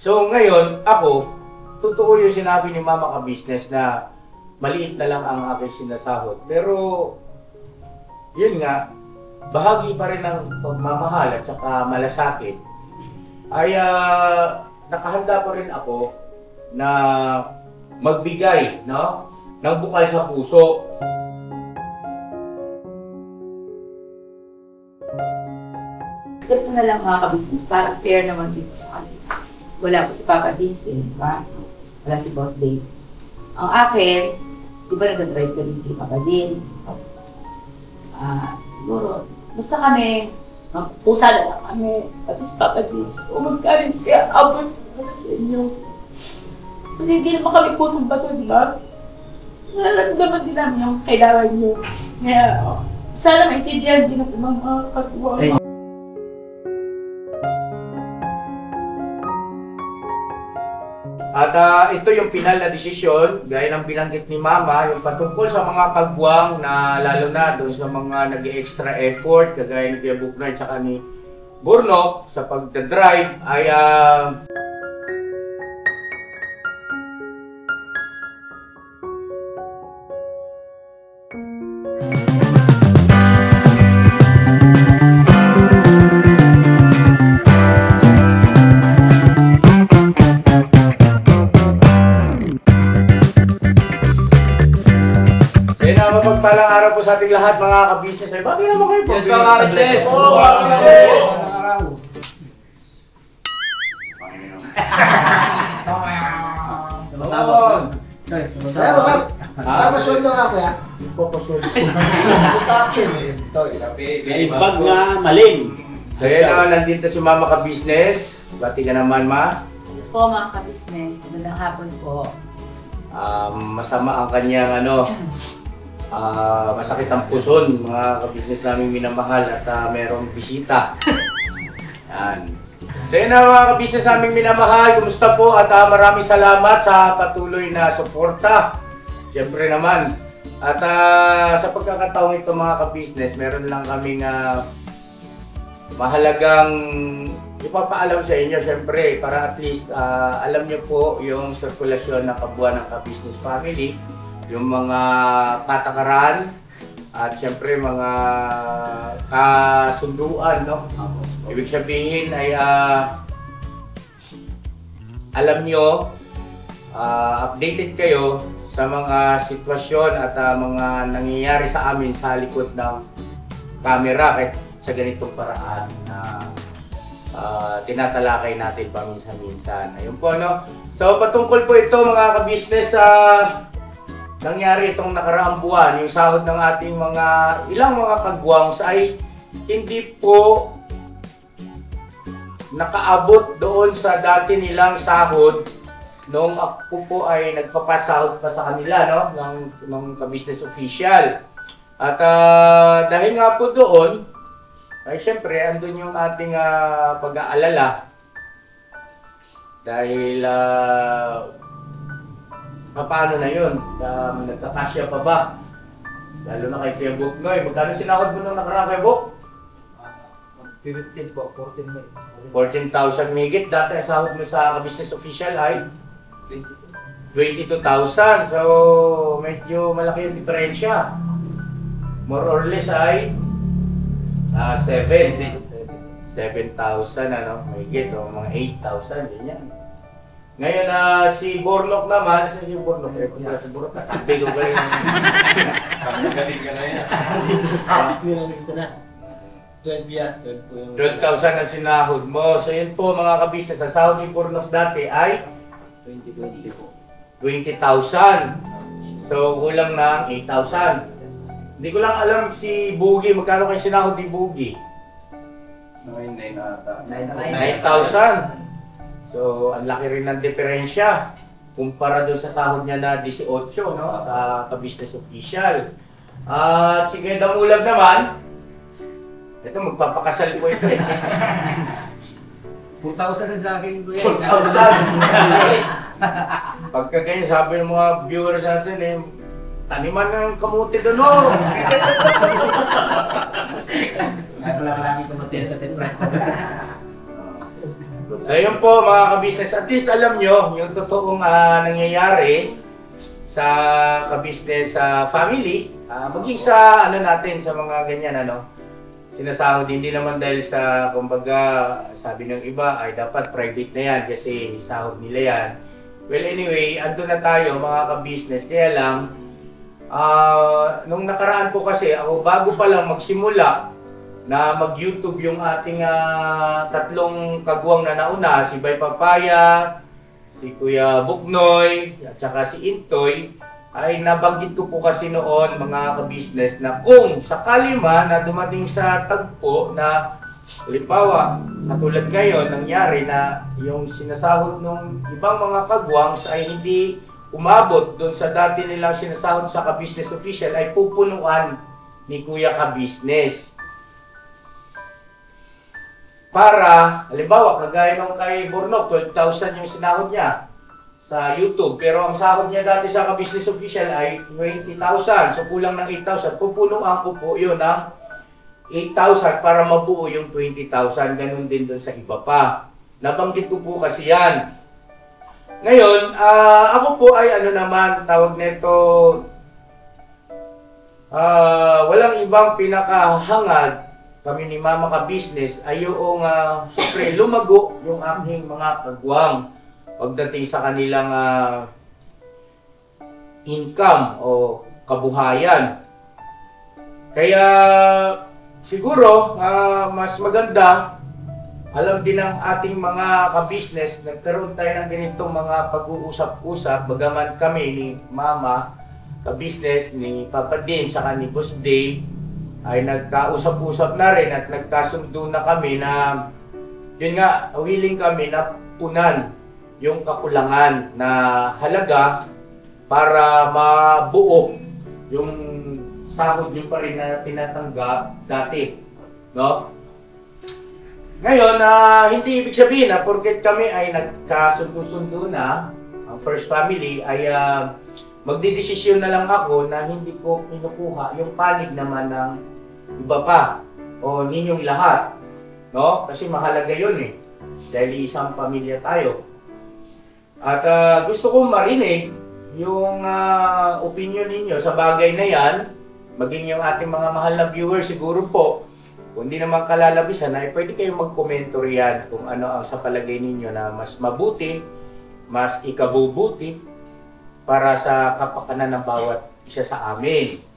So ngayon, ako, totoo yung sinabi ni Mama Ka-Business na maliit na lang ang aking sinasahod. Pero, yun nga, bahagi pa rin ng pagmamahal at saka malasakit ay nakahanda pa rin ako na magbigay, no, ng bukal sa puso. Ito na lang mga ka-business, para fair naman dito sa kanila. Wala po si Papa Vince, di ba? Wala si Boss Dave. Ang akin, di ba nag-drive ka rin kay Papa Vince? Siguro, basta kami, pusa na lang kami, pati si Papa Vince, umagkarin kaya abot ko sa inyo. Hindi naman kami pusong bato, di ba? Nararamdaman din namin yung kailangan nyo. Kaya, sana maintindihan din ng mga katuwa. At ito yung final na desisyon, gaya ng binanggit ni Mama, yung patungkol sa mga kagwang na lalo na doon sa mga nag-extra effort, kagaya ni Kuya Buknoy at ni Burnok sa pagdadrive ay mapagpalang araw po sa ating lahat mga ka-business. Ay, bakit naman kayo po? Yes, mga ka-business! Oo, mga ka-business! Sabon! Papasweldo nga ako ya. Papasweldo. May bag na maling. So yun naman, nandito si Mama Ka-Business. Bati ka naman, Ma. Hello po mga ka-business, magandang hapon po. Masama ang kanyang masakit ang puson, mga ka-business namin minamahal at merong bisita. Yan. So yun na mga ka-business namin minamahal, kumusta po at maraming salamat sa patuloy na suporta. Siyempre naman. At sa pagkakataong ito mga ka-business, meron lang kaming mahalagang ipapaalam sa inyo siyempre para at least alam nyo po yung sirkulasyon ng kabuuan ng ka-business family. Yung mga patakaran at siyempre mga kasunduan, no? Ibig sabihin ay alam nyo, updated kayo sa mga sitwasyon at mga nangyayari sa amin sa likod ng camera kahit sa ganitong paraan na tinatalakay natin paminsan-minsan. Ayun po, no? So patungkol po ito mga ka-business nangyari itong nakaraang buwan, yung sahod ng ating ilang mga kagwangs ay hindi po nakaabot doon sa dati nilang sahod nung ako po ay nagpapasahod pa sa kanila, no? ng ka-business official. At dahil nga po doon, ay syempre andun yung ating pag-aalala dahil paano na yun? Nagkakasya pa ba? Lalo na kay Kuya Buknoy. Magkano sinahod mo nung nakaraan kay Buk? 15 po, 14 May. 14,000 migit. Dati ang sahod mo sa ka-business official ay 22,000. So, medyo malaki yung diferensya. More or less ay 7,000 migit o mga 8,000 ganyan. Ngayon si Burnok naman, si Burnok, si Burnok, natabig ko ba yun? Galing ka na yan. Hindi na nakita na. 12 yan, 12 po yung... 12,000 ang sinahod mo. So yun po mga ka-business, ang sahod ni Burnok dati ay 2020 po. 20,000. So kulang ng 8,000. Hindi ko lang alam si Boogie, magkano kayo sinahod ni Boogie? Sa ngayon, 9 ata. 9,000. So, ang laki rin ng diferensya kumpara doon sa sahod niya na 18, no? Sa ka-business official. At si Kuya Damulag naman, ito magpapakasal po ito. 4,000 rin sa akin, Kuya. 4,000! Pagka ganyan, sabi ng mga viewers natin, taniman ng kamuti doon, no? Wala lagi kamuti at katin. So So yun po mga ka-business, at least alam nyo yung totoong nangyayari sa ka-business family, maging sa ano natin, sa mga ganyan sinasahod, hindi naman dahil sa, kumbaga, sabi ng iba ay dapat private na yan kasi sahod nila yan. Well anyway, ando na tayo mga ka-business, kaya lang, nung nakaraan po kasi, ako bago pa lang magsimula na mag-YouTube yung ating tatlong kagwang na nauna, si Bay Papaya, si Kuya Buknoy, at saka si Intoy, ay nabanggit ko po kasi noon mga ka-business na kung sakali man na dumating sa tagpo na halimbawa, katulad ngayon, nangyari na yung sinasahod ng ibang mga kagwangs ay hindi umabot doon sa dati nilang sinasahod sa ka-business official ay pupunuan ni Kuya ka-business. Para, halimbawa, kagaya nung kay Bornok, 12,000 yung sinahod niya sa YouTube. Pero ang sahod niya dati sa ka-business official ay 20,000. So kulang ng 8,000. Pupunuan ko po yun ng 8,000 para mabuo yung 20,000. Ganun din doon sa iba pa. Nabanggit ko po kasi yan. Ngayon, ako po ay naman, tawag nito, walang ibang pinakahangad kami ni Mama ka-business ay yung, siyempre, lumago yung aking mga kagwang pagdating sa kanilang income o kabuhayan. Kaya siguro mas maganda, alam din ng ating mga ka-business, nagkaroon tayo ng ganitong mga pag-uusap-usap, bagaman kami ni Mama ka-business, ni Papa Din, saka ni Boss Dave, ay nagkausap-usap na rin at nagkasundo na kami na yun nga, willing kami na punan yung kakulangan na halaga para mabuo yung sahod nyo pa rin na tinatanggap dati, no? Ngayon, hindi ibig sabihin na porket kami ay nagkasundo-sundo na, ang first family ay magdidesisyon na lang ako na hindi ko pinukuha yung panig naman ng iba pa o ninyong lahat, no? Kasi mahalaga yun dahil isang pamilya tayo. At gusto kong marinig yung opinion ninyo sa bagay na yan, maging yung ating mga mahal na viewers siguro po, kung di naman kalalabisan ay pwede kayong mag-komento riyan kung ano ang sa palagay ninyo na mas mabuti, mas ikabubuti para sa kapakanan ng bawat isa sa amin.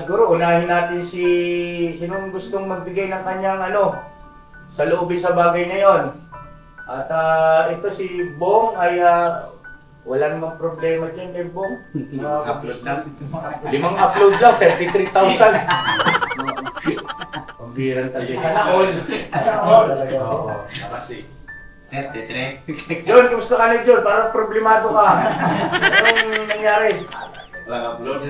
Siguro unahin natin sinong gustong magbigay ng kanyang sa loobin sa bagay na yon. At ito si Bong ay wala namang problema dyan kay Bong. Upload na. 5 upload lang, 33,000. Pambiran talaga. Sana all. Oo. Nakasi. 33. John, kumusta ka na John? Parang problemado ka. Anong nangyari? Walang upload.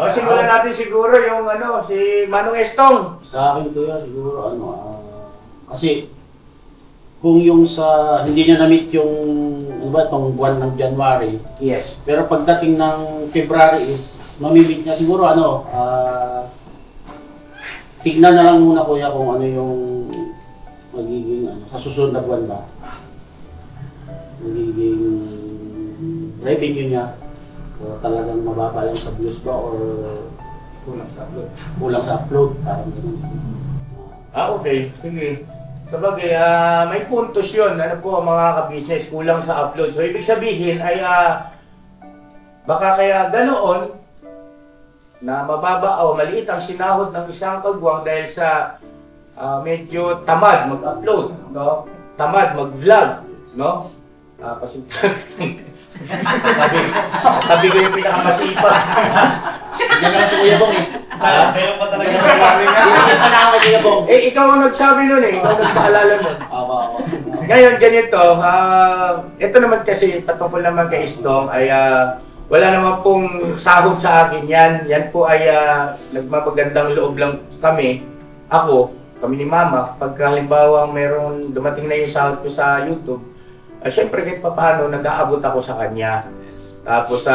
Simulan natin siguro yung si Manong Estong. Sa akin to yan, siguro kasi kung yung sa hindi niya na-meet yung itong buwan ng January, Yes. pero pagdating ng February is mamimit niya siguro tignan na lang muna kuya kung ano yung magiging sa susunod na buwan ba magiging revenue niya o talagang mababa lang sa views ba or Kulang sa upload. kulang sa upload, parang ganun. Okay. Sige. Sabagay, may puntos yun. Ano po mga ka-business, kulang sa upload. So, ibig sabihin ay baka kaya ganoon na mababa o maliit ang sinahod ng isang kagwang dahil sa medyo tamad mag-upload, no? Tamad mag-vlog, no? Kasi sabi ko yung pinakamasipag. Yan lang si Kuya Bong Sayo pa talaga yung maraming Hindi pa na ako kay Kuya Bong. Ikaw ang nagsabi nun ikaw ang nagpaalala nun. Ako. Ngayon, ganito, ito naman kasi, patungkol naman kay Istong, ay wala naman pong sahod sa akin yan. Yan po ay nagmamagandang loob lang kami, kami ni Mama, pag halimbawa merong dumating na yung sahod ko sa YouTube, syempre kahit paano nag-aabot ako sa kanya. Tapos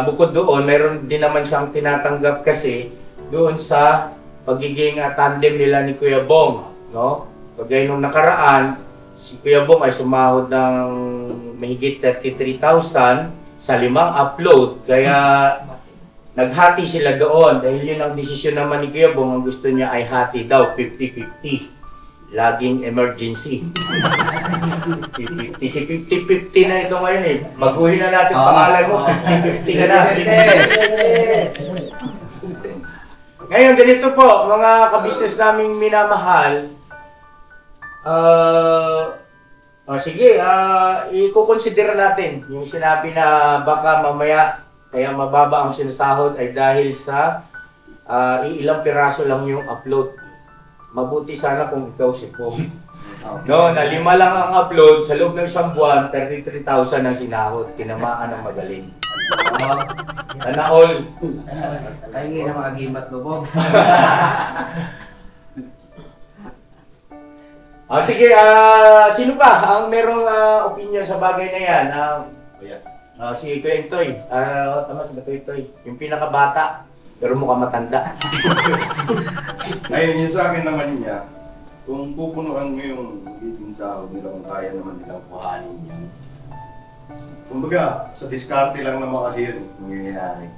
bukod doon, meron din naman siyang tinatanggap kasi doon sa pagiging tandem nila ni Kuya Bong. no? Kagaya nung nakaraan, si Kuya Bong ay sumahod ng mahigit 33,000 sa 5 upload. Kaya naghati sila doon dahil yun ang desisyon naman ni Kuya Bong. Ang gusto niya ay hati daw, 50-50. Laging emergency. 50-50. Si 50-50 na ito ngayon eh. Baguhin na natin pangalan mo. 50-50 ka na. Ngayon, ganito po, mga kabisnes naming minamahal. Sige, i-consider natin yung sinabi na baka mamaya kaya mababa ang sinasahod ay dahil sa ilang piraso lang yung upload. Mabuti sana kung ikaw si Pong. No, na 5 lang ang upload, sa loob ng isang buwan, 33,000 ang sinahod. Tinamaan ng magaling. Sana all. Kaya nga na mga gimat mo, Bob. Sige, sino pa ang merong opinion sa bagay na yan? Si Kuya Intoy. Tama si Kuya Intoy. Yung pinakabata, pero mukhang matanda. Ngayon, yung sa akin naman niya, kung pupunuan mo yung magiging sahod nila, kung kaya naman nilang kuhanin yan. Kumbaga, sa diskarte lang naman kasi yun, nangyayari.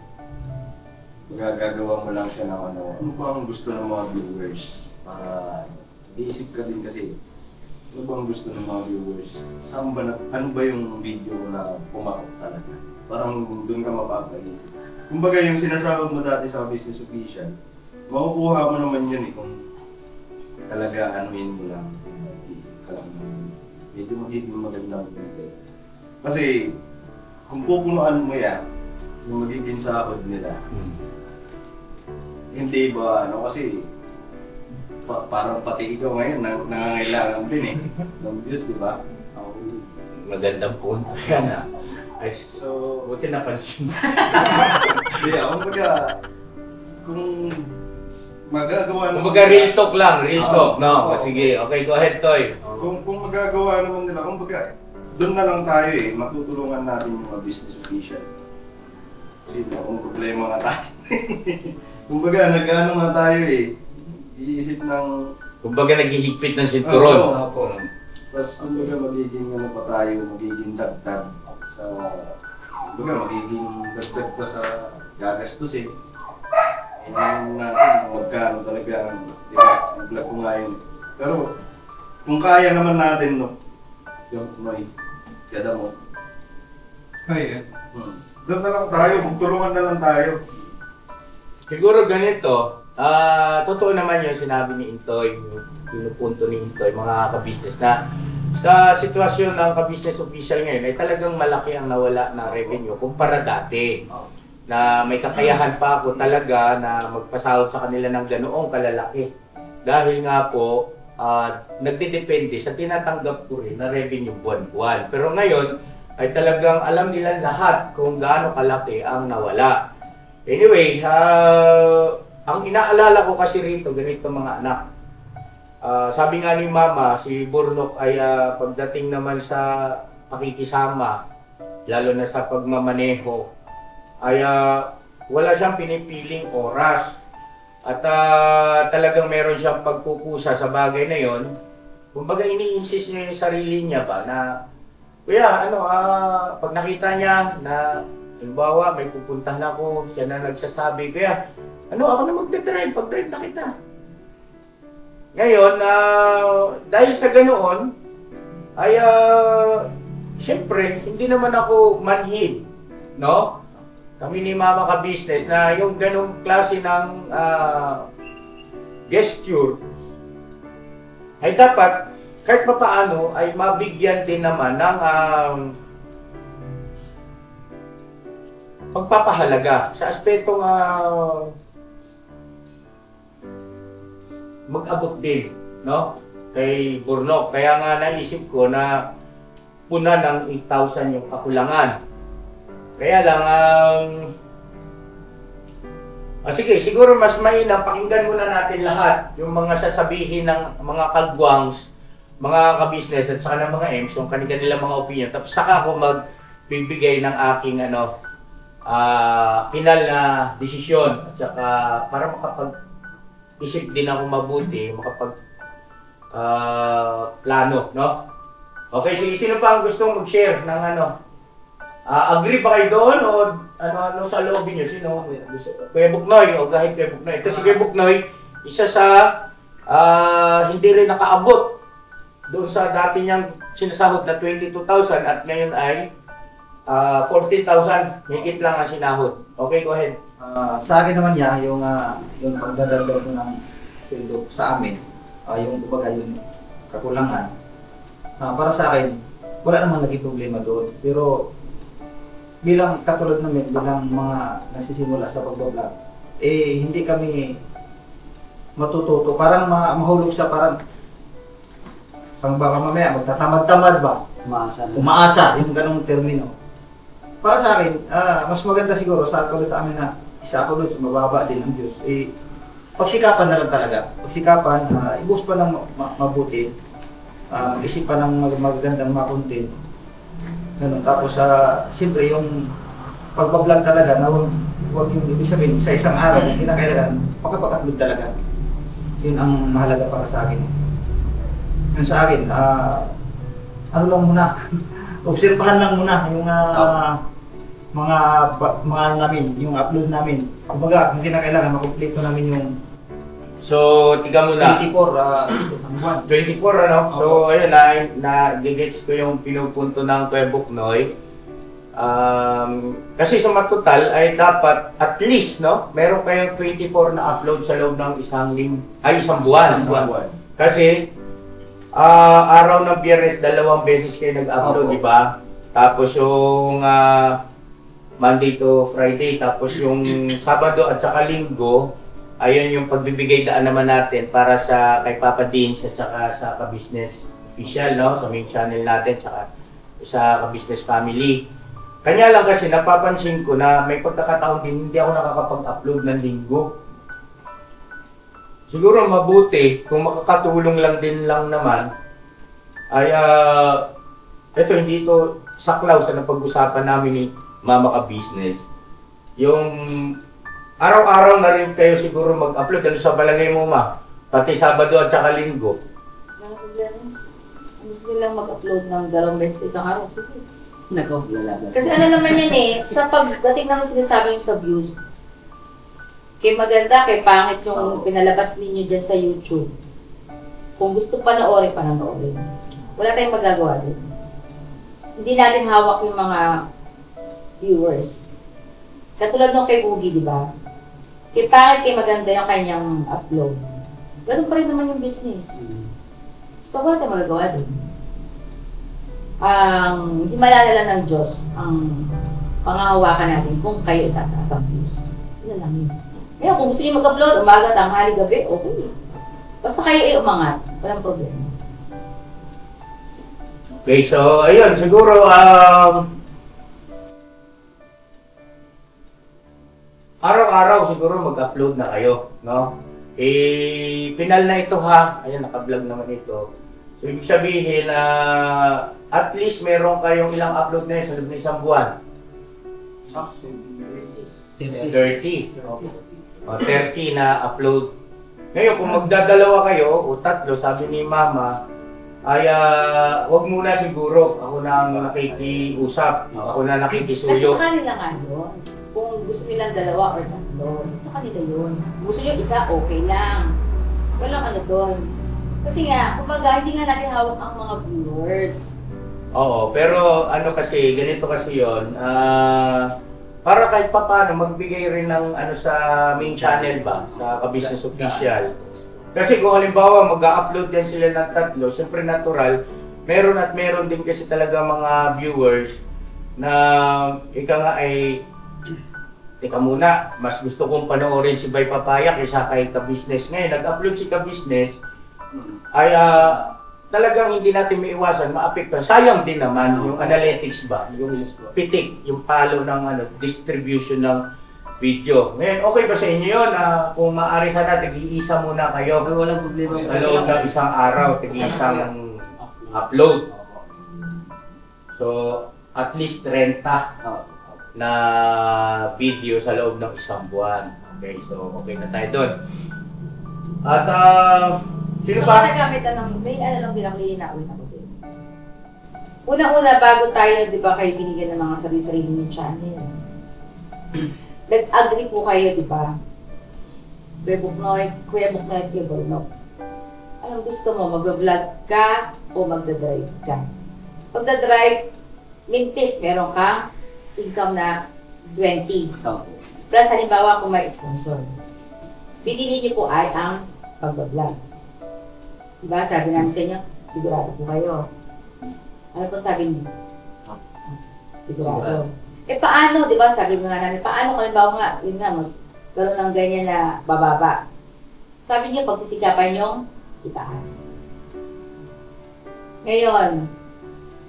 Gagawa mo lang siya ng ano ba ang gusto ng mga viewers? Para iisip ka din kasi, ano ba ang gusto ng mga viewers? Saan ba ano ba yung video na pumakot talaga? Parang doon ka mapapag-isip. Kumbaga yung sinasahod mo dati sa business official, makukuha mo naman yun kung talaga anuhin mo lang. Isip ka lang. Medyo magiging magandang video. Kasi kung pupunuan mo yan, yung magiging sahod nila, hindi ba ano kasi parang pati ikaw ngayon nangangailangan din ng views, di ba? Magandang punto yan. Ay, So, buti napansin. hindi kumbaga, kung magagawa naman Kumbaga real talk lang, real talk. No, sige, okay, go ahead, Toy. kung magagawa naman nila, kumbaga, doon na lang tayo matutulungan natin yung mga business official. Kasi kung problema nga tayo. Kumbaga, nag-ano nga tayo iisip ng... Kumbaga naghihigpit ng sinturon. Oo. Tapos kumbaga magiging ano pa tayo, magiging dagdag sa... Kumbaga magiging dagdag pa sa gagastos Ngayon natin, magkano talaga, di ba, nag-vlog ko nga yun. Pero, kung kaya naman natin, no, yung may kada mo. Kaya. Doon na lang tayo, magtulungan na lang tayo. Siguro ganito, totoo naman yung sinabi ni Intoy, yung pinupunto ni Intoy, mga kabisnes na sa sitwasyon ng kabisnes official ngayon ay talagang malaki ang nawala ng revenue kumpara dati. Na may kakayahan pa ako talaga na magpasahod sa kanila ng ganoong kalalaki. Dahil nga po, nagdidepende sa tinatanggap ko rin na revenue buwan-buwan. Pero ngayon, ay talagang alam nila lahat kung gaano kalaki ang nawala. Anyway, ang inaalala ko kasi rito, ganito mga anak. Sabi nga ni Mama, si Burnok ay pagdating naman sa pakikisama, lalo na sa pagmamaneho, ay wala siyang pinipiling oras. At talagang meron siyang pagkukusa sa bagay na yon. Kumbaga ini-insist niya yung sarili niya ba na, kuya, pag nakita niya na, halimbawa, may pupuntahan ako, siya na nagsasabi, kuya, ako na magdadrive, pag-drive na kita. Ngayon, dahil sa ganoon, ay, siyempre, hindi naman ako manhid, no? Kami ni Mama Ka-Business na yung ganong klase ng gesture ay dapat kahit papaano ay mabigyan din naman ng pagpapahalaga sa aspetong mag-abot din, no? Kay Burnok. Kaya nga naisip ko na puna ng 8,000 yung kakulangan. Kaya lang, sige, siguro mas mainam, pakinggan muna natin lahat yung mga sasabihin ng mga kagwangs, mga kabisnes at saka ng mga EMS, yung kanilang mga opinion. Tapos saka ako magbibigay ng aking final na desisyon. At saka para makapag-isip din ako mabuti, plano, no? Okay, sino pa ang gustong mag-share ng ano? Agree ba kayo doon o ano sa lobby niyo? Sino? Kuya Buknoy o kahit Kuya Buknoy. Ito si Kuya Buknoy, isa sa hindi rin nakaabot doon sa dati niyang sinasahod na 22,000 at ngayon ay 14,000. Higit lang ang sinahod. Okay, go ahead. Sa akin naman yung pagdadagdag ko ng sweldo sa amin, yung kumbaga yung kakulangan, para sa akin, wala namang naging problema doon. Pero bilang katulad namin, bilang mga nagsisimula sa pagbablog, hindi kami matututo. Parang mahulog siya, parang baka mamaya magtatamad-tamad ba? Umaasa, yung ganong termino. Para sa akin, mas maganda siguro sa amin na isa ako doon, mababa din ang Diyos. Pagsikapan na lang talaga. Pagsikapan, i-boost pa ng mabuti. Mag-isip pa ng magagandang mga content. Ganun. Tapos, siyempre yung pagbablog talaga, na huwag yung ibig sabihin, sa isang araw, hindi na kailangan, makapag-upload talaga. Yun ang mahalaga para sa akin. Yun sa akin, ano lang muna, obserbahan lang muna yung mga namin, yung upload namin. Kumbaga, hindi na kailangan makumpleto namin yung So, tiga muna. 24 isang buwan. 24 ano? So, ayun na-gets ko yung pinupunto ng Kuya Buknoy. Kasi sa matotal ay dapat at least, no? Meron kayong 24 na upload sa loob ng isang buwan. Kasi, araw ng Biyernes, 2 beses kayo nag-upload, di ba? Tapos yung Monday to Friday, tapos yung Sabado at saka Linggo, ayun yung pagbibigay daan naman natin para sa kay Papa Deans at saka sa Ka-Business Official, no? Sa main channel natin, saka sa Ka-Business Family. Kanya lang kasi napapansin ko na may pagkakataon din hindi ako nakakapag-upload ng Linggo. Siguro mabuti kung makakatulong lang din lang naman ay ito hindi ito saklaw sa napag-usapan namin ni Mama Ka-Business. Yung araw-araw na rin kayo siguro mag-upload. Ano sa palagay mo, Ma? Pati Sabado at saka Linggo. Gusto nilang mag-upload ng 2 beses isang araw. Sige. Nagkaulalaga. Kasi ano naman yun sa pagdating naman sinasabi yung sa views, kay maganda, kay pangit yung pinalabas ninyo dyan sa YouTube. Kung gusto panoorin, panoorin. Wala tayong magagawa din. Hindi natin hawak yung mga viewers. Katulad nung kay Ugi, di ba? Kay pangit, kay maganda yung kanyang upload. Ganun pa rin naman yung business. So, wala tayong magagawa din. Himalala lang ng Diyos ang pangahawakan natin kung kayo itataas ang views. Yun lang yun. Ngayon, kung gusto niyo mag-upload, umaga, tanghali, gabi, okay. Basta kayo umangat, walang problema. Okay, so ayun, siguro araw-araw siguro mag-upload na kayo, no? Final na ito ha. Ayan, naka-vlog naman ito. So, ibig sabihin na at least meron kayong ilang upload na yun sa loob ng isang buwan. 30. 30 na upload. Ngayon, kung magdadalawa kayo o tatlo, sabi ni Mama, ay wag muna siguro. Ako na ang nakikiusap. Ako na nakikisuyo. Kasi sa kanila nga yun. Kung gusto nilang 2 or 3, sa kanila yun. Kung gusto nyo isa, okay lang. Walang ano doon. Kasi nga, kumbaga, hindi nga natin hawak ang mga viewers. Oo, pero ano kasi, ganito kasi yun. Para kahit pa paano, magbigay rin ng ano sa main channel ba? Sa Ka-Business Official. Kasi kung halimbawa mag-upload yan sila ng 3, siyempre natural, meron at meron din kasi talaga mga viewers na ika nga ay teka muna, mas gusto kong panoorin si Bay Papaya kaysa kay Ka-Business. Ngayon, nag-upload si Ka-Business, ay talagang hindi natin maiwasan, maapektuhan. Sayang din naman yung analytics ba, yung pitik, yung follow ng distribution ng video. Ngayon, okay ba sa inyo yun? Kung maaari sana, tag-iisa muna kayo. Walang problema. Sa loob ng isang araw, tag-iisang upload. So, at least 30 na video sa loob ng isang buwan. Okay, so okay na tayo doon. At Sino So, pa? nagamit ng, may ano lang din ako, linawin ako din. Una-una, bago tayo, di ba, kayo binigyan ng mga sarili-sarili ng channel. Nag-agree po kayo, di ba? Kuya Buknoy, Kuya Bornok. Anong gusto mo, mag-vlog ka o magdadrive ka? Pagdadrive, mintis, meron kang income na 20. Plus, halimbawa kung may sponsor. Pinili niyo po ay ang pag-vlog. Diba, sabi namin sa inyo, sigurado po kayo. Ano po sabi niyo? Sigurado. Eh paano, diba, sabi nga namin, paano kung halimbawa nga, yun nga, magkaroon ng ganyan na bababa. Sabi niyo, pagsisikapan yung itaas. Ngayon,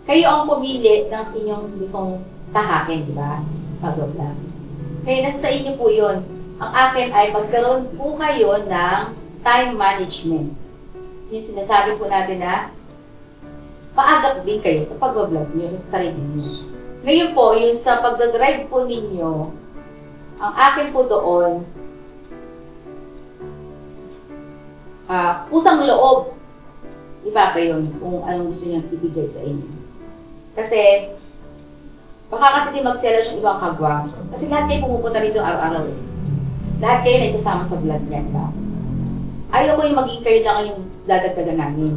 kayo ang pumili ng inyong gustong tahakin, di ba? Pag-vlog. Kaya nasa sa inyo po yun. Ang akin ay magkaroon po kayo ng time management. Yung sinasabi po natin na paagap din kayo sa pag-vlog niyo sa sarili niyo. Ngayon po, yung sa pagdadrive po ninyo, ang akin po doon, pusang loob, iba pa yun kung anong gusto niyang ibigay sa inyo. Kasi, baka kasi di magselos yung ibang kagwang. Kasi lahat kayo pumupunta dito araw-araw eh. Lahat kayo na isasama sa vlog niya, diba? Ayaw ko yung maging kayo lang yung dadagdagan namin.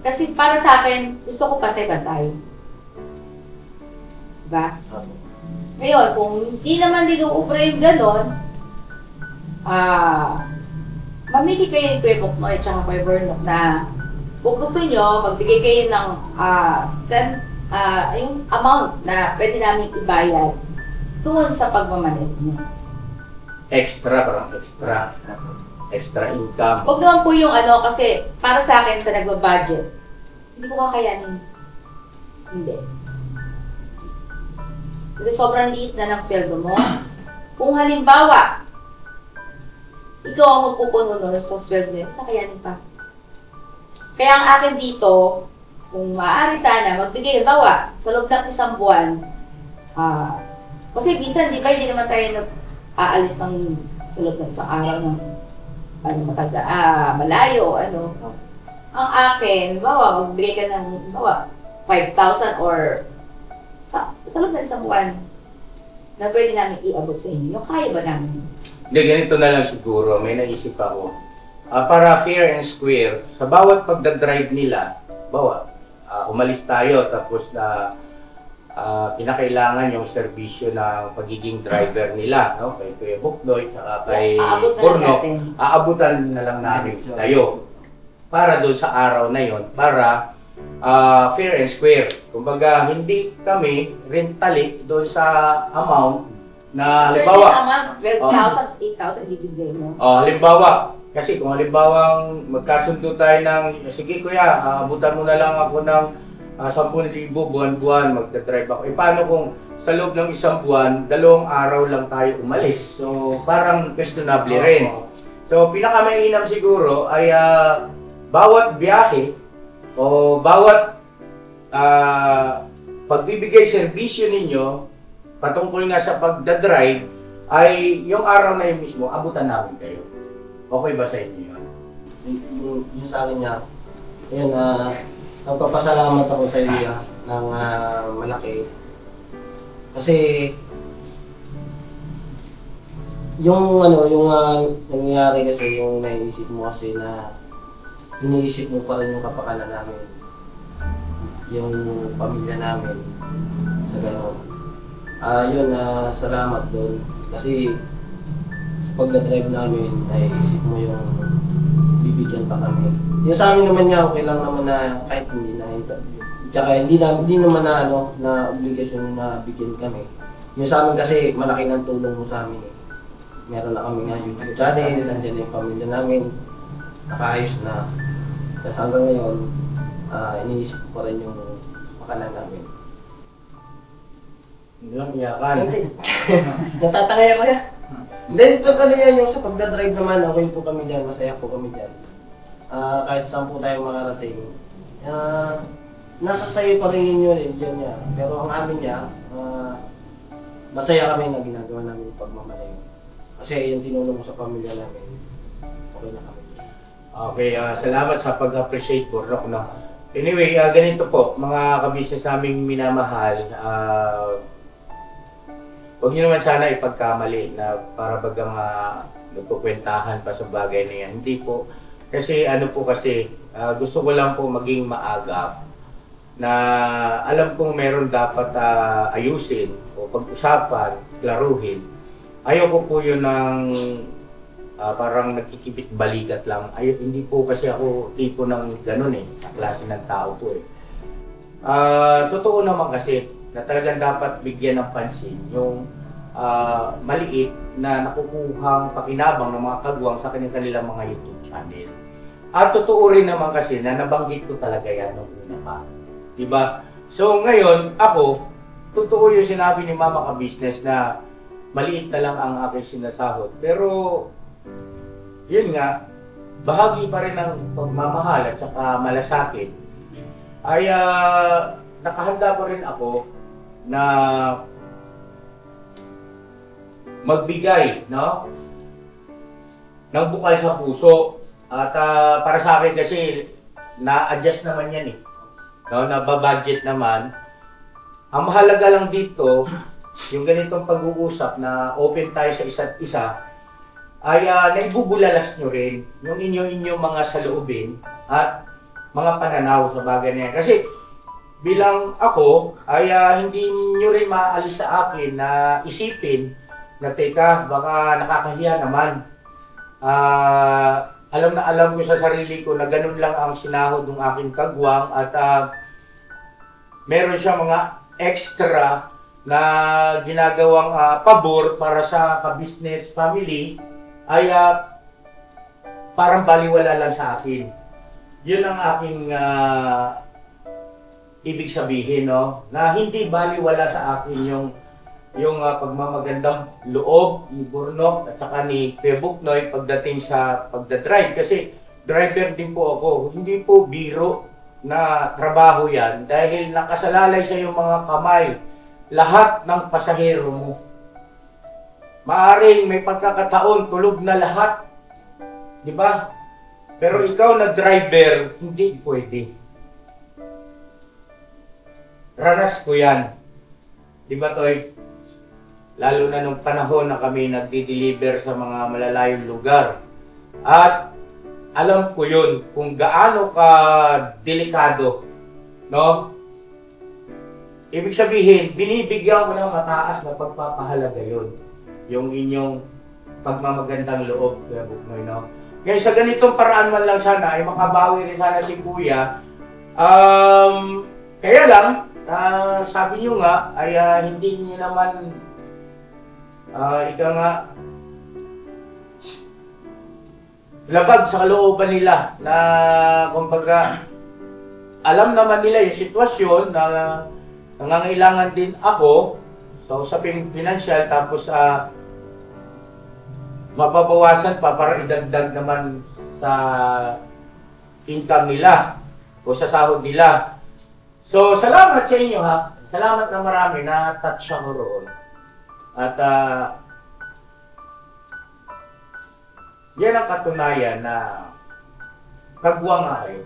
Kasi para sa akin, gusto ko pantay-pantay. Diba? Ngayon, kung hindi naman din uubra yung ganon, mamili kayo ni Kuya Buknoy at saka Kuya Bornok na kung gusto nyo, magbigay kayo ng yung amount na pwede namin ibayad doon sa pagmamanet nyo. Parang extra income. Huwag naman po yung ano, kasi para sa akin sa nagba-budget, hindi ko kakayanin. Hindi. Kasi sobrang liit na ng sweldo mo. Kung halimbawa, ikaw ang magpupuno nun sa sweldo niya, kakayanin pa. Kaya ang akin dito, kung maaari sana, magbigay, halimbawa, sa loob ng isang buwan, kasi bisan, di ba, hindi naman tayo nag-aalis ng sa loob ng isang araw ng malayo, ano. Ang akin, bawa, magbigay ka ng, bawa, 5,000 or sa loob ng isang buwan na pwede namin iabot sa inyo. Yung kaya ba namin? Hindi, ganito na lang siguro. May naisip ako. Para fair and square, sa bawat pagdadrive nila, bawa, umalis tayo tapos na kinakailangan yung serbisyo ng pagiging driver nila, no? Kay Kuya Buknoy, saka kay Bornok, aabutan na lang namin tayo para doon sa araw na yon, para fair and square. Kumbaga, hindi kami rentalik doon sa amount na halimbawa. Sir, 12,000, 8,000 ibigay mo. Halimbawa, kasi kung halimbawang magkasundo tayo ng, sige kuya, abutan mo na lang ako ng 10,000 buwan-buwan, magdadrive ako. Paano kung sa loob ng isang buwan, 2 araw lang tayo umalis? So, parang questionable rin. So, pinakamainam siguro ay bawat biyahe o bawat pagbibigay serbisyo ninyo patungkol nga sa pagdadrive ay yung araw na yun mismo, abutan namin kayo. Okay ba sa inyo yun? Yung sa akin niya, yun, nagpapasalamat ako sa iyo ng malaki. Kasi, yung nangyayari kasi, yung naisip mo kasi na iniisip mo pa rin yung kapakanan namin, yung pamilya namin, sa gano'n. Salamat doon. Kasi sa pagdadrive namin, naiisip mo yung bibigyan pa kami. Yung sa amin naman niya, okay lang naman na kahit hindi na interview. Tsaka hindi naman na na obligasyon na bigyan kami. Yung sa amin kasi, malaki ng tulong mo sa amin eh. Meron na kami nga YouTube channel, nandiyan yung pamilya namin, nakaayos na. Tapos hanggang ngayon, iniisip ko pa rin yung makanan namin. Hindi lang iyakan. Natatangay ako yan. Hindi, pag yung sa pagdadrive naman, okay po kami dyan, masaya po kami dyan. Kahit saan po tayo makarating. Nasa sayo pa rin ninyo rin dyan niya. Pero ang amin niya, masaya kami na ginagawa namin yung pagmamalayo. Kasi yung tinulong mo sa pamilya namin, okay na kami. Okay, salamat sa pag-appreciate po, Rock, no? Anyway, ganito po, mga kabisnes naming minamahal, huwag niyo naman sana ipagkamali na para bagang nagpukwentahan pa sa bagay na yan. Hindi po. Kasi ano po kasi, gusto ko lang po maging maagap na alam kong meron dapat ayusin o pag-usapan, klaruhin. Ayoko po yun ng parang nagkikibit balikat lang. Hindi po kasi ako tipo ng ganun klase ng tao po Totoo naman kasi na talagang dapat bigyan ng pansin yung maliit na nakukuhang pakinabang ng mga kagwang sa kanilang mga YouTube channel. At totoo rin naman kasi na nabanggit ko talaga yan nung una pa. Diba? So ngayon, ako, totoo yung sinabi ni Mama Ka-Business na maliit na lang ang aking sinasahod. Pero, yun nga, bahagi pa rin ng pagmamahal at saka malasakit ay nakahanda pa rin ako na magbigay, no? Ng bukal sa puso. At para sa akin kasi, na-adjust naman yan No, nababudget naman. Ang mahalaga lang dito, yung ganitong pag-uusap na open tayo sa isa't isa, ay naibubulalas nyo rin yung inyong mga saloobin at mga pananaw sa bagay na yan. Kasi bilang ako, ay hindi nyo rin maalis sa akin na isipin na teka, baka nakakahiya naman. Alam na alam ko sa sarili ko na ganun lang ang sinahod ng aking kagwang at meron siya mga extra na ginagawang pabor para sa ka-business family ay parang baliwala lang sa akin. Yun ang aking ibig sabihin, no? Na hindi baliwala sa akin yung pagmamagandang loob ni Burnok at saka ni Kuya Buknoy pagdating sa pagdadrive. Kasi driver din po ako. Hindi po biro na trabaho yan dahil nakasalalay sa iyong mga kamay lahat ng pasahero mo. Maaring may pagkakataon tulog na lahat. Di ba? Pero ikaw na driver, hindi pwede. Ranas ko yan. Di ba, Toy? Lalo na nung panahon na kami nagdi-deliver sa mga malalayong lugar. At alam ko yun kung gaano ka delikado, no? Ibig sabihin, binibigyan ko ng mataas na pagpapahalaga yun. Yung inyong pagmamagandang loob, Kuya Buknoy, no? Ngayon, sa ganitong paraan man lang sana, ay makabawi rin sana si Kuya. Kaya lang, sabi nyo nga, ay hindi nyo naman, ika nga, labag sa kalooban nila na kumbaga alam naman nila yung sitwasyon na nangangailangan din ako sa usaping financial tapos mababawasan pa para idagdag naman sa income nila o sa sahod nila. So salamat sa inyo ha. Salamat na marami na touch ako roon. At yan ang katunayan na kagwang nga kayo.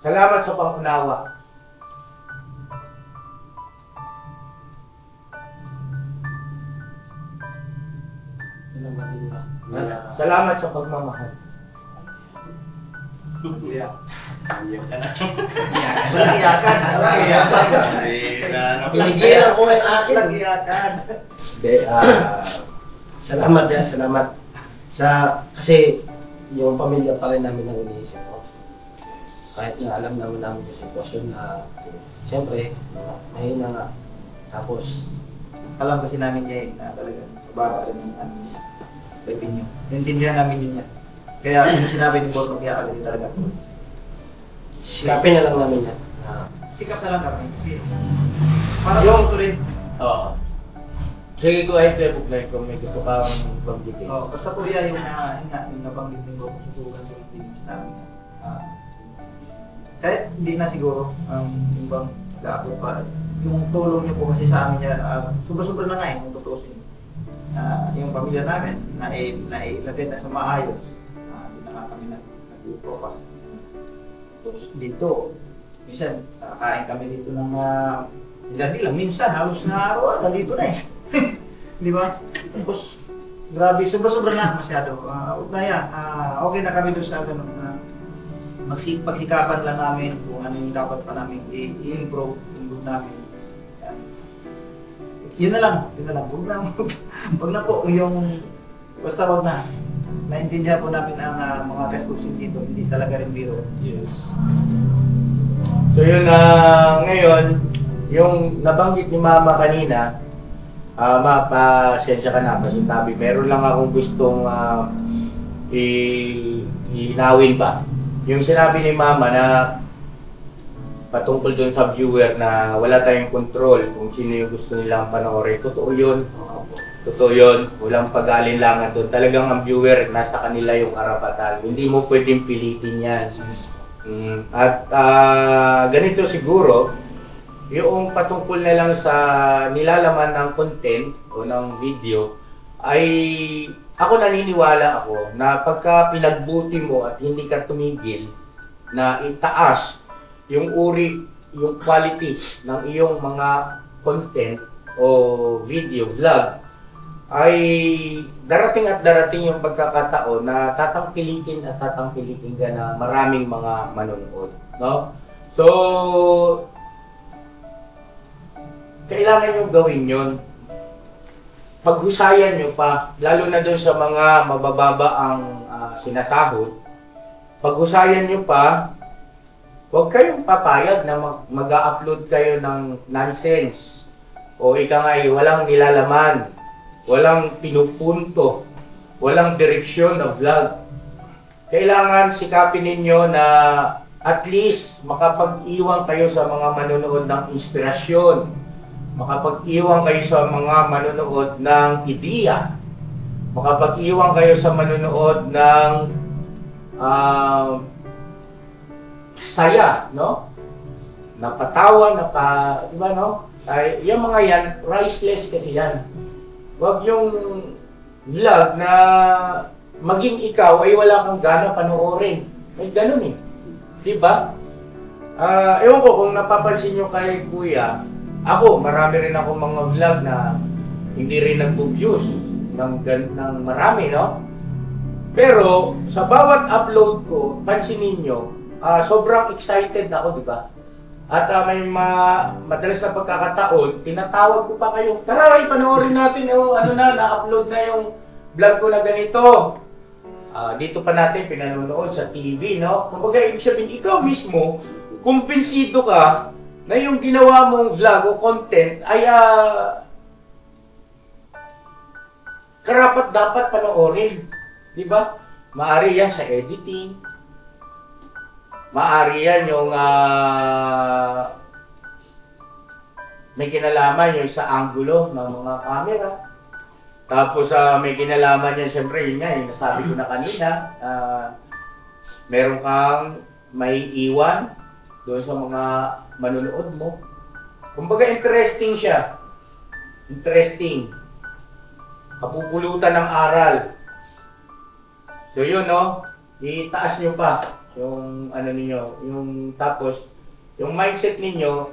Salamat sa pangunawa. Salamat din ba? Salamat sa pagmamahal. Binigyan ako yung akin. Salamat yan, salamat. Kasi yung pamilya pa rin namin ang iniisip ko. Kahit na alam naman namin yung sitwasyon na siyempre, mahina nga. Tapos, Alam kasi namin niya na talagang mababa rin ang revenue. Naintindihan namin yun yan. Kaya yung sinabi ni Borno, kaya agad talaga. sikapin na lang namin yan. Sikap na lang kami. Para yung rin. Oo. Sige ko ay Kuya Buknoy kung may gusto kang pagbitin. Oh, basta po yan yung nabanggit ni Bro, susukan ko yung team namin. Kahit hindi na siguro yung bang gapo pa. Yung tulong niyo po kasi sa amin niya, sobra-sobra na nga kung tutusin. Yung pamilya namin, nailagay na sa maayos. tropa. Tapos dito, minsan, kain kami dito ng nila minsan, halos na araw, nandito na eh. Di ba? Tapos, grabe, sobra-sobra na masyado. Okay na kami doon sa ganun. Pagsikapan lang namin kung ano yung dapat pa namin i-improve namin. Yun na lang. Huwag na po yung, basta wag na. Naintindihan po namin ang mga gastusin dito, hindi talaga rin biro. Yes. So yun ngayon, yung nabanggit ni Mama kanina, pasensya ka na, pasintabi. Meron lang akong gustong inawin pa. Yung sinabi ni Mama na patungkol dun sa viewer na wala tayong control kung sino yung gusto nilang panoorin. Totoo yun. Totoo yun. Walang pag-alinlangan doon. Talagang ang viewer, nasa kanila yung karapatan. Hindi mo pwedeng pilitin yan. At ganito siguro, yung patungkol na lang sa nilalaman ng content o ng video, ay ako naniniwala ako na pagka pinagbuti mo at hindi ka tumigil na itaas yung uri, yung quality ng iyong mga content o video, vlog, ay darating at darating yung pagkakataon na tatangkilikin ka na maraming mga manonood, no? So, kailangan yung gawin yun. Paghusayan nyo pa, lalo na doon sa mga mabababa ang sinasahod, paghusayan nyo pa, huwag kayong papayag na mag-upload kayo ng nonsense o ika nga walang nilalaman, walang pinupunto, walang direksyon na vlog. Kailangan sikapin ninyo na at least makapag-iwan kayo sa mga manonood ng inspirasyon, makapag-iwan kayo sa mga manonood ng ideya, makapag-iwan kayo sa manonood ng saya, no? Napatawa, di ba, no? Ay, yung mga yan, priceless kasi yan. Huwag yung vlog na maging ikaw ay wala kang gana panoorin. May ganun eh. Di ba? Ewan ko kung napapansin nyo kay Kuya, ako, marami rin ako mga vlog na hindi rin nag-views ng marami, no? Pero sa bawat upload ko, pansinin nyo, sobrang excited ako, di ba? At may madalas na pagkakataon, tinatawag ko pa kayo, tara, panoorin natin yung na-upload na yung vlog ko na ganito. Dito pa natin pinanonood sa TV, no? Kumbaga, ibig sabihin, ikaw mismo, kumpinsido ka na yung ginawa mong vlog o content ay karapat dapat panoorin. Di ba? Maari yan sa editing. Maari yan yung may kinalaman yung sa angulo ng mga camera. Tapos may kinalaman yan, siyempre, yun nga, yung nasabi ko na kanina, meron kang may iwan doon sa mga manunood mo. Kumbaga, interesting siya. Interesting. Kapupulutan ng aral. So yun, no? Itaas nyo pa yung ninyo. Yung tapos, yung mindset ninyo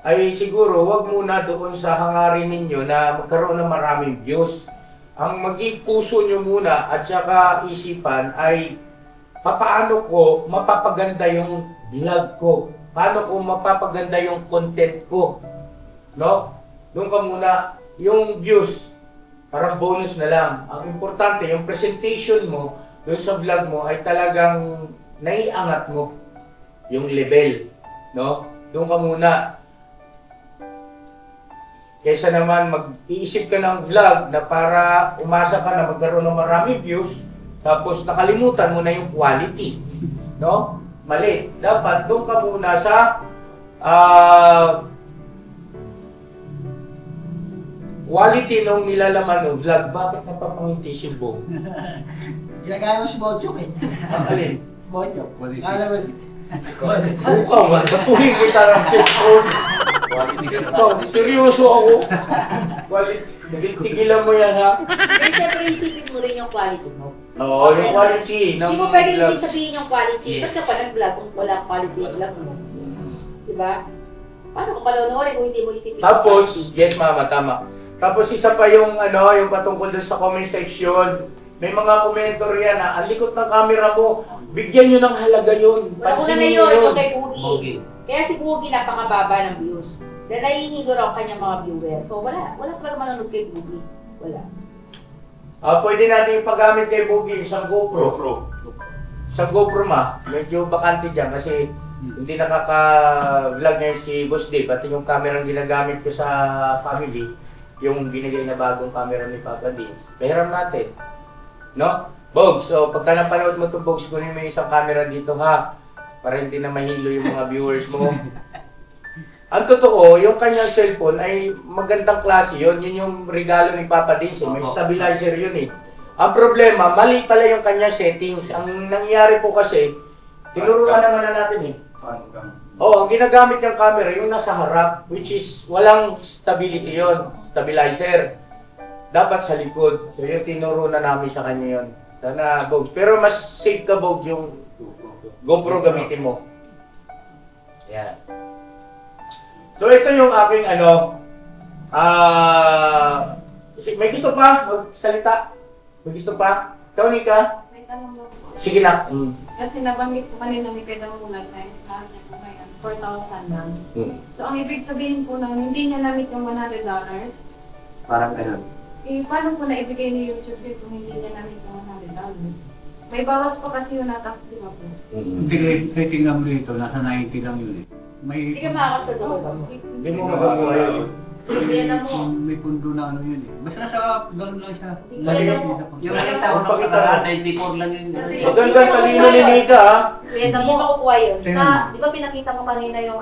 ay siguro wag muna doon sa hangarin ninyo na magkaroon ng maraming views. Ang maging puso nyo muna at saka isipan ay paano ko mapapaganda yung vlog ko? Paano ko mapapaganda yung content ko? No? Doon ka muna, yung views, parang bonus na lang. Ang importante, yung presentation mo, doon sa vlog mo ay talagang naiangat mo yung level. No? Doon ka muna. Kaysa naman mag-iisip ka ng vlog na para umasa ka na magkaroon ng maraming views, tapos nakalimutan mo na yung quality. No? Mali. Dapat doon ka muna sa quality ng nilalaman ng vlog. Bakit napapangiti si Bo? Ginagaya mo si Bodyok eh. Alin? Bodyok. Quality. Kala mo Bukaw man. Batuhin kita ng cellphone. Ito, seryoso ako. Quality. Tigilan mo yan, ha? Pero syempre isipin mo rin yung quality mo. Oo, yung quality ng Hindi mo pwedeng hindi vlogs. sabihin yung quality. Yes. Kasi pa nag-vlog kung walang quality yung vlog mo. Diba? Paano kung panonoodin kung hindi mo isipin yung Tapos, quality? yes mama, tama. Tapos isa pa yung yung patungkol dun sa comment section. May mga komentor yan na ang likot ng camera mo, bigyan nyo ng halaga yun. Una na Pansinin yun, nyo yung kay Boogie. Bogey. Kaya si Boogie napakababa ng views. Dahil nahihingo raw kanyang mga viewers. So wala talaga manonood kay Boogie. Wala. Pwede natin ipagamit kay Boogie isang GoPro. Pro. Isang GoPro medyo bakante dyan kasi hindi nakaka-vlog ngayon si Boss Dave. Pati yung camera ang ginagamit ko sa family, yung binigay na bagong camera ni Papa Dean. Pahiram natin. No? Bogs, so pagka napanood mo ito, Bogs, kunin mo yung isang camera dito ha. Para hindi na mahilo yung mga viewers mo. Ang totoo, yung kanyang cellphone ay magandang klase yun. Yun yung regalo ni Papa Dean. May stabilizer yun eh. Ang problema, mali pala yung kanyang settings. Ang nangyari po kasi, tinuruan naman na natin eh. Ang ginagamit niyang camera, yung nasa harap, which is walang stability yon, stabilizer. Dapat sa likod. So yung tinuro na namin sa kanya yun. Sana, Bogs. Pero mas safe ka, Bogs, yung GoPro gamitin mo. Yan. So ito yung aking may gusto pa magsalita? May gusto pa? Ikaw, Nika? May tanong lang po. Sige na. Kasi nabanggit po kanina ni Pedro Mulag na sa niya po may 4,000 lang. So ang ibig sabihin po na hindi niya namit yung $100, Parang ganun. paano po na ibigay ni YouTube yun kung hindi niya namit yung $100? May bawas pa kasi yung na-tax, di ba po? Hindi kayo tingnan mo dito, nasa 90 lang yun eh. May, Hindi ka makakasunod ko ba mo? Hindi mo makukuha yun. Yan na mo. may pundo na ano yun eh. Basta sa ganun lang siya. Hindi Lagi kaya lang mo. siya sa Yung nakita ko nung nakaraan, 94 lang yun. Kasi- Magandang talino ni Nika, ha? Hindi mo makukuha yun. Sa, di ba pinakita mo kanina yung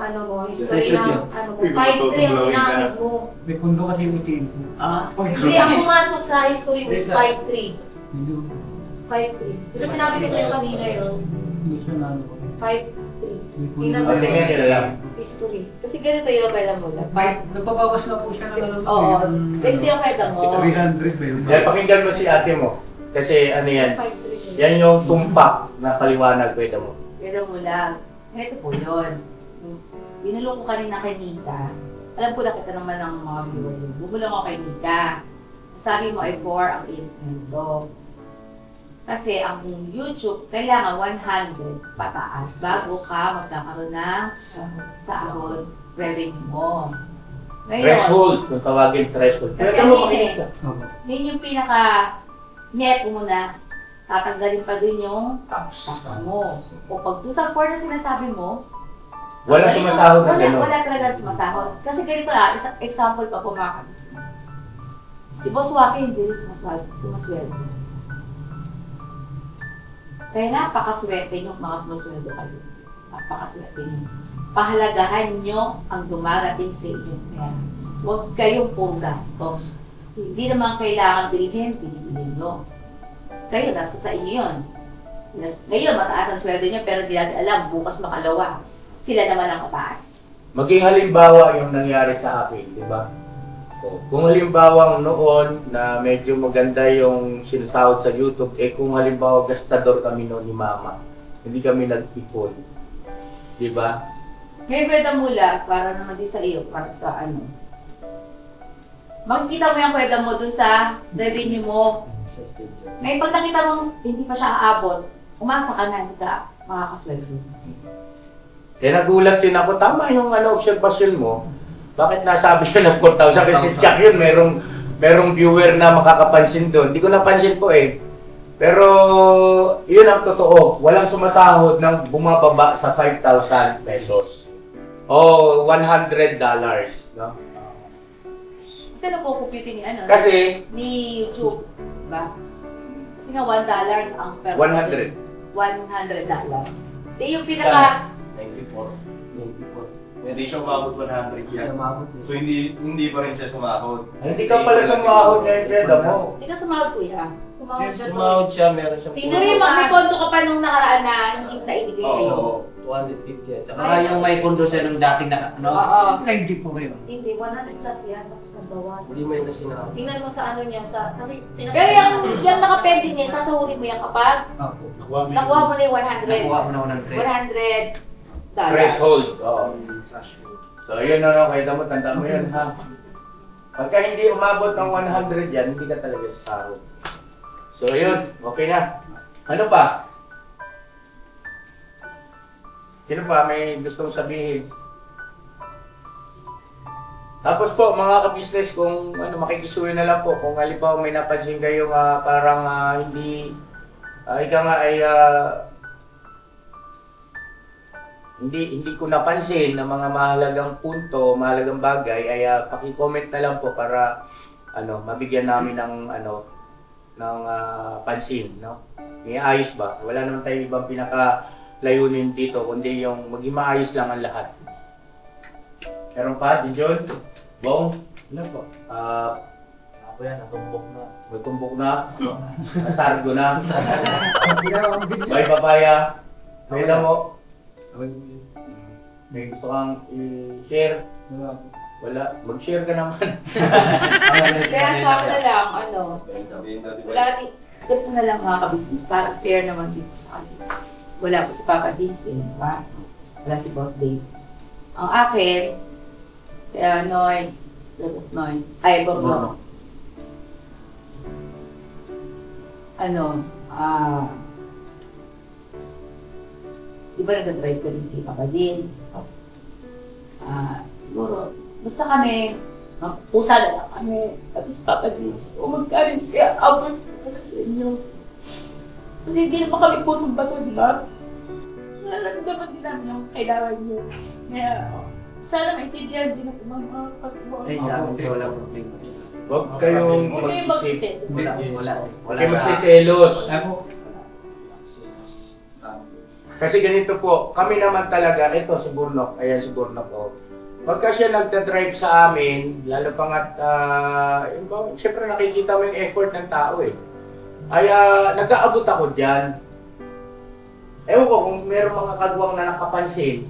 history ng mo, 5-3 ang sinamit mo. May pundo kasi yung itim. Hindi, ang pumasok sa history mo is 5-3. Hindi 5-3. Di ba sinabi ko sa'yo kanina yun? hindi siya na ano. 5-3. May pundo. Tingnan mo. Tingnan nila lang. History. Kasi ganito yung pwede mo lang. Nagpabawas na po siya ng ano. Oo. Ganito yung pwede mo. 300 ba yun? Dahil pakinggan mo si ate mo. Kasi ano yan, 5-3. yan yung tumpak na paliwanag pwede mo. Pwede mo lang. Ganito po yun. Binulong ko kanina kay Nika. Alam ko na kita naman ng mga viewer yun. Bumulong ako kay Nika. Sabi mo ay 4 ang iyong sweldo. Kasi ang YouTube, kailangan 100 pataas bago ka magkakaroon ng sahod revenue mo. Ngayon, Threshold, kung tawagin threshold. Kasi Pwede ang mo yun makikita. Opo. yun yung pinaka-net mo na tatanggalin pa dun yung tax mo. O pag doon sa 4 na sinasabi mo, Walang sumasahod na gano'n. Wala talaga sumasahod. Kasi ganito example pa po mga ka-business. Si Boss Waki hindi rin sumasweldo. Kaya napakaswerte nyo mga sumasweldo kayo. Napakaswerte nyo. Pahalagahan nyo ang dumarating sa inyong pera. Huwag kayong pong gastos. Hindi naman kailangan bilhin nyo. Kayo, nasa sa inyo yun. Ngayon, mataas ang sweldo nyo pero di natin alam, bukas makalawa. Sila naman ang mataas. Maging halimbawa yung nangyari sa akin, di ba? Kung halimbawa noon na medyo maganda yung sinasahod sa YouTube, kung halimbawa gastador kami noon ni Mama, hindi kami nag-ipon. Di ba? Ngayon, pwede mula, para naman din sa iyo, para sa ano. Makikita mo yung pwede mo dun sa revenue mo. Ngayon, pag nakita mo, hindi pa siya aabot, umasa ka na, hindi ka makakasweldo. Kaya nagulat din ako, tama yung obserbasyon mo. Bakit nasabi nyo ng 4,000? Kasi check yun, merong viewer na makakapansin doon. Hindi ko napansin po eh. Pero yun ang totoo. Walang sumasahod ng bumababa sa 5,000 pesos. O $100. No? Kasi ano po compute ni ano? Kasi Ni YouTube. Diba? Kasi nga $1 ang per 100. $100. Di yung pinaka... 94. Hindi siya umabot 100 yan. So hindi pa rin siya sumahod. Hindi ka pala sumahod ngayon, Keda mo. Hindi ka sumahod, kuya. Sumawag siya Sumahod siya, meron siyang Tingnan mo, may pondo ka pa nung nakaraan na hindi na ibigay sa'yo. Oo. 250 at saka Saka yung may pondo siya nung dating na, no? Oo. 90 po yun. Hindi, 100 plus yan. Tapos nagbawas. hindi mo yun na sinahod. Tingnan mo sa ano niya, kasi Pero yung nakapending yan, sasahurin mo yan kapag Opo. nakuha mo na yung 100. Nakuha mo na 100. $100. Threshold. Oo. So, yun ano, kaya mo, tanda mo yun, ha? Pagka hindi umabot ng 100 yan, hindi ka talaga sasahod. So, yun. Okay na. Ano pa? Sino pa? May gustong sabihin? Tapos po, mga ka-business, kung ano, makikisuyo na lang po. Kung halimbawa may napansin kayo parang hindi, ika nga ay, hindi ko napansin na mga mahalagang punto, mahalagang bagay, ay paki-comment na lang po para ano, mabigyan namin ng ano, ng pansin, no? Iayos ba? Wala naman tayong ibang pinaka-layunin dito kundi yung maging maayos lang ang lahat. Meron pa, John? Bong? Ano po? Ako yan, natumbok na. Matumbok na? Nasargo na? May papaya? May lamo? May gusto kang i-share? Wala. Mag-share ka naman. Kaya sa akin na lang, ano, Sabihin natin wala din, ganito na lang mga ka-business, para fair naman dito sa kanila. Wala po si Papa Vince, di ba? Wala si Boss Dave. Ang akin, kaya Noy, ay, Borno. Ano, di ba nag-drive ka rin kay Papa Vince? Siguro, basta kami, pusa na lang kami, at si Papa Vince, umagkarin kaya abot para sa inyo. Kasi hindi naman kami pusong bato, di ba? Nalaramdaman din namin yung kailangan nyo. Kaya, sana maintindihan din ako mga pag-uwa. Ay, sa amin ko walang problema. Huwag kayong Huwag kayong mag-isip. magsiselos. Wala. Huwag kayong magsiselos. Ako, Kasi ganito po, kami naman talaga, ito si Burnok, ayan si Burnok, oh. Pagka siya nagda-drive sa amin, lalo pa nga't, siyempre nakikita mo yung effort ng tao eh. Ay, nag-aabot ako dyan. Ewan ko kung meron mga kagwang na nakapansin.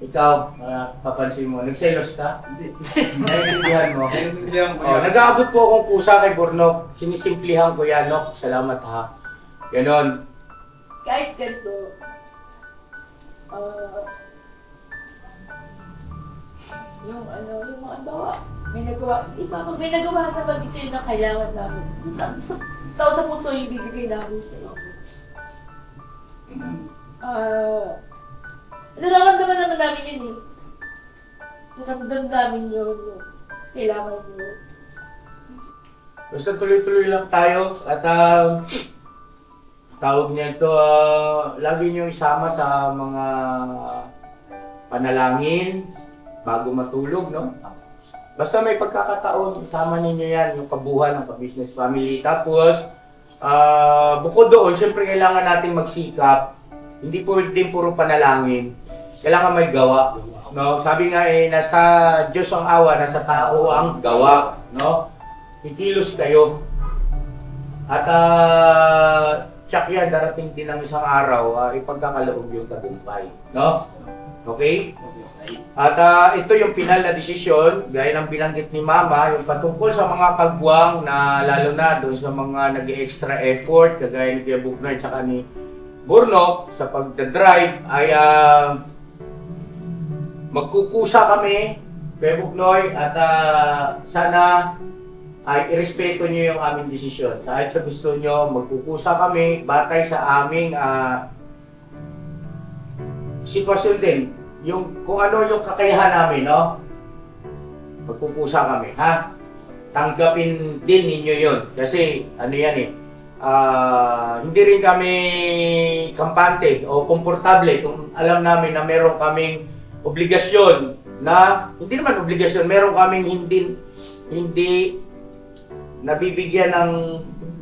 Ikaw, papansin mo, nagselos ka? Hindi. Naiintindihan mo? Naiintindihan ko Oh, yan. nag-aabot po akong pusa kay Burnok. Sinisimplihan ko yan, Nok. Salamat ha. Ganon. Kahit ganito, yung ano, yung mga bawa, may nagawa, iba, pag may nagawa naman dito yung na kailangan namin. Sa tao sa puso yung bibigay namin sa'yo. Nararamdaman naman namin yun eh. Nararamdaman namin yun. Kailangan nyo. Basta tuloy-tuloy lang tayo at tawag niya ito, lagi niyo isama sa mga panalangin bago matulog, no? Basta may pagkakataon, isama ninyo yan, yung kabuhan ng ka-business family. Tapos, bukod doon, syempre kailangan nating magsikap. Hindi po din puro panalangin. Kailangan may gawa. No? Sabi nga nasa Diyos ang awa, nasa tao ang gawa. No? Ikilos kayo. At tsak yan, darating din ang isang araw, ipagkakaloob yung tagumpay. No? Okay? At ito yung final na desisyon, gaya ng binanggit ni Mama, yung patungkol sa mga kagwang na lalo na doon sa mga nag-extra effort, kagaya ni Kuya Buknoy at saka ni Burnok sa pagdadrive, ay magkukusa kami, Kuya Buknoy, at sana ay irespeto nyo yung aming desisyon. Kahit sa gusto nyo, magkukusa kami, batay sa aming sitwasyon din. Yung kung ano yung kakayahan namin, no? Magkukusa kami, ha? Tanggapin din ninyo yun. Kasi, ano yan eh, hindi rin kami kampante o komportable kung alam namin na meron kaming obligasyon na, hindi naman obligasyon, meron kaming hindi nabibigyan ng,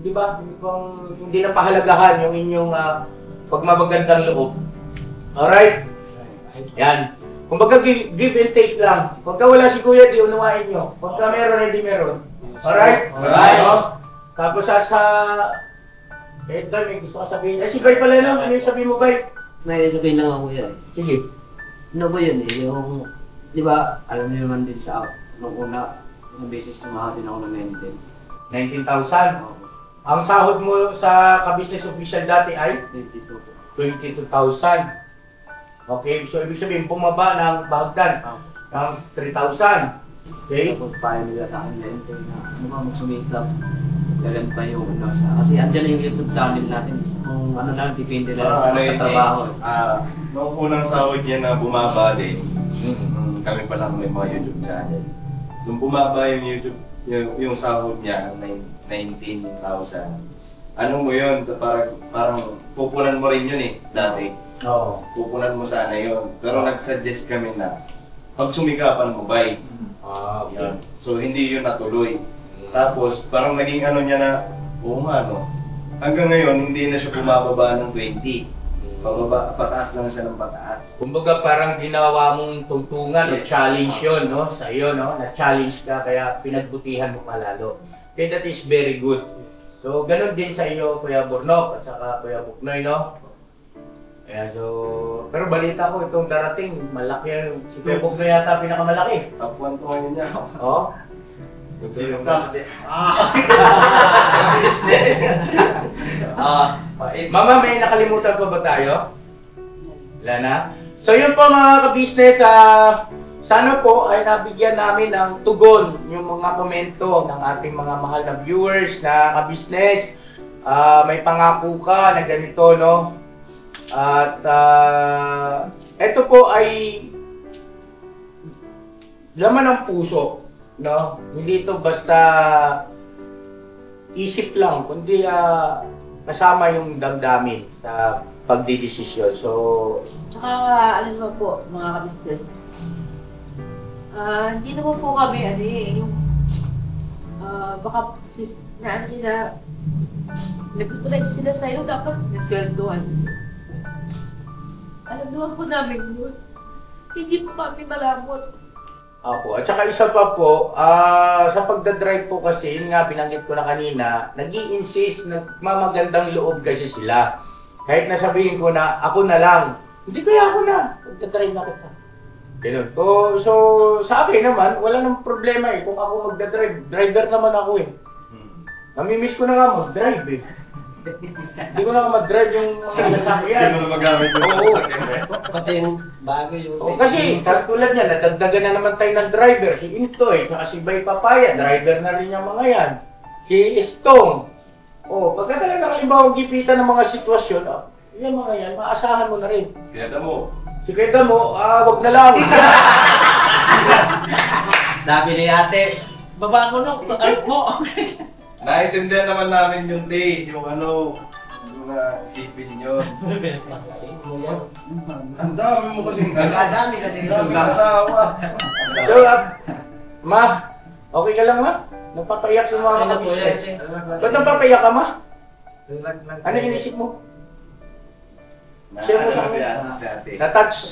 di ba, hindi na pahalagahan yung inyong pagmamagandang loob. Alright? Yan. Kumbaga give and take lang. Pagka wala si Kuya, di unawain nyo. Pagka meron, hindi meron. Alright? No? Tapos ito, may gusto ka sabihin. Si Bay pala lang. Ano yung sabihin mo, Bay? May sabihin lang ako yan. Sige. Ano ba yun eh? Yung, di ba, alam niyo naman din sa nung una, isang beses sumahod din ako ng 19. 19,000. Ang sahod mo sa ka-business official dati ay 22 po. 22,000. Okay, so ibig sabihin bumaba ng bahagdan ng 3,000. Okay? Tapos payo nila sa akin na ano ba mag-sumikap. Gagan pa yung ano sa... Kasi andyan na yung YouTube channel natin. Kung ano lang, depende na lang sa pagkatrabaho. Noong unang sahod niya na bumaba din, kami pa lang may mga YouTube channel. Nung bumaba yung YouTube, yung sahod niya, 19,000. Ano mo yun? Parang pupunan mo rin yun eh, dati. Oo. Pupunan mo sana yun. Pero nag-suggest kami na pag sumikapan mo, bye. Okay. Yun. So hindi yun natuloy. Tapos parang naging ano niya na, oo nga no. Hanggang ngayon, hindi na siya bumababa ng 20. Pababa, pataas lang siya ng pataas. Kumbaga parang ginawa mong tungtungan o challenge yun, no? Sa iyo, no? Na-challenge ka kaya pinagbutihan mo pa lalo. Okay, that is very good. So, ganun din sa iyo, Kuya Burnok at saka Kuya Buknoy, no? Ayan, so... Pero balita ko, itong darating, malaki yung... Si Kuya Buknoy yata pinakamalaki. Top 1 to ngayon niya. Oh? Business. Pait. Mama, may nakalimutan pa ba tayo? Wala na? So yun po mga ka-business, sana po ay nabigyan namin ng tugon yung mga komento ng ating mga mahal na viewers na ka-business. May pangako ka na ganito, no? At ito po ay laman ng puso, no? Hindi ito basta isip lang, kundi kasama yung damdamin sa pagdidesisyon. So, Tsaka, ano naman po, mga ka-business, hindi naman po kami, yung, baka, na ano nila, nag-drive sila sa'yo, dapat sinasweldohan. Alam naman po namin yun. Hindi po kami malamot. Apo. At saka isa pa po, sa pagdadrive po kasi, yun nga binanggit ko na kanina, nag-i-insist, nagmamagandang loob kasi sila. Kahit nasabihin ko na, ako na lang, hindi kaya ako na, pagdadrive na kita. Ganun. So, sa akin naman, wala nang problema eh. Kung ako magdadrive, driver naman ako eh. Namimiss ko na nga mag-drive eh. Hindi ko na mag-drive yung mga sasakyan. Hindi mo na magamit yung sasakyan eh. Pati yung bago yung... Kasi, katulad niya, nadagdagan na naman tayo ng driver. Si Intoy, tsaka si Bay Papaya, driver na rin yung mga yan. Si Stong. Pagka talaga halimbawa gipitan ng mga sitwasyon, yung mga yan, maasahan mo na rin. Kaya mo. Si Keda mo, wag na lang. Sabi ni ate, baba ko no, mo. Naintindihan naman namin yung day, yung isipin yun. Ang dami mo kasing Nagkadami kasi itong asawa. So, ma, okay ka lang ma? Napapaiyak sa mga business. Ba't napapaiyak ka ma? Ano inisip mo? Share mo sa akin. Si ate.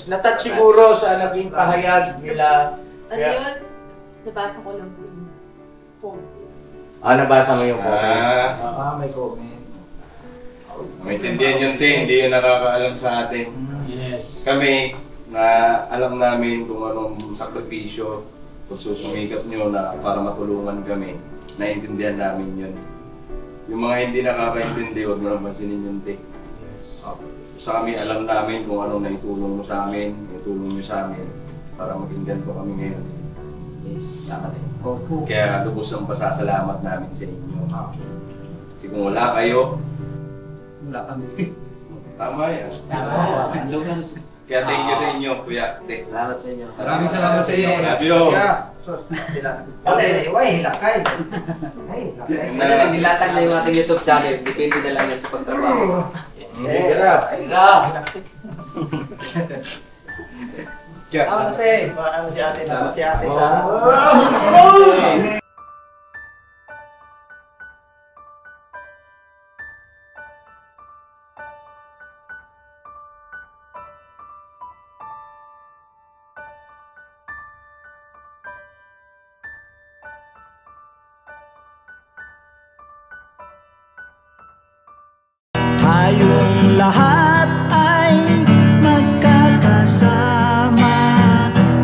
Natouch siguro sa naging pahayag nila. Ano yun? Nabasa ko lang po yung phone. Nabasa mo yung comment. May comment. Maintindihan yun din, hindi yun nakakaalam sa atin. Yes. Kami, na alam namin kung anong sakripisyo, kung susumikap nyo na para matulungan kami, naiintindihan namin yun. Yung mga hindi nakakaintindi, huwag mo lang pansinin yun, te. Sa kami, alam namin kung anong naitulong mo sa amin, naitulong nyo sa amin, para maging ganito kami ngayon. Yes. Kaya lubos ang pasasalamat namin sa inyo. Kasi kung wala kayo, Wala kami. tama yan. Lugan. Kaya thank you sa inyo, Kuya. Salamat sa inyo. Maraming salamat sa iyo. Love you. Kasi, hilakay. Ay, hilakay. Ano lang, nilatag na yung ating YouTube channel. Depende na lang yan sa pagtrabaho. Hirap. Hirap! Kaya, Ano si ate? Dapat si ate sa... Oh! tayong lahat ay magkakasama,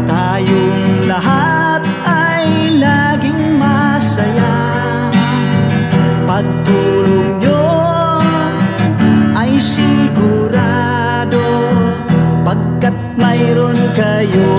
tayong lahat ay laging masaya. Pagtulong nyo ay sigurado, pagkat mayroon kayo